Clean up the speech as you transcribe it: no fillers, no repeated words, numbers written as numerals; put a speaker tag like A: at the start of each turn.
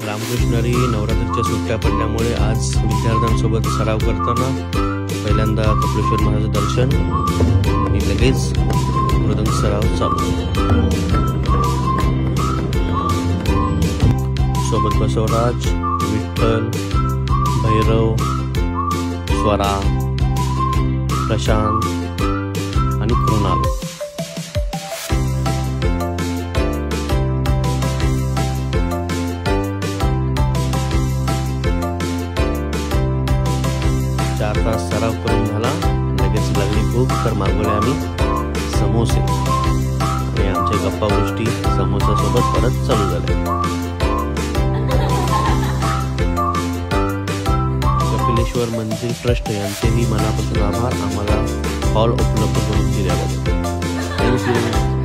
A: रामकृष्णारी नवरात्रीच्या सुट्ट्या पडल्यामुळे आज विद्यार्थ्यांसोबत सराव करताना पहिल्यांदा कपिलेश्वर महाराज दर्शन आणि लगेच मृदंग सराव चालू। सोबत बसवराज, विठ्ठल, भैरव, स्वरा, प्रशांत आणि कृणाल। चार तास सराव करून झाला, लगेच लागली भूक तर मागवले आम्ही समोसे आणि आमच्या गप्पा गोष्टी समोसासोबत परत चालू झाल्या। कपिलेश्वर मंदिर ट्रस्ट यांचेही मनापासून आभार आम्हाला हॉल उपलब्ध करून दिल्याबद्दल। थँक्यू।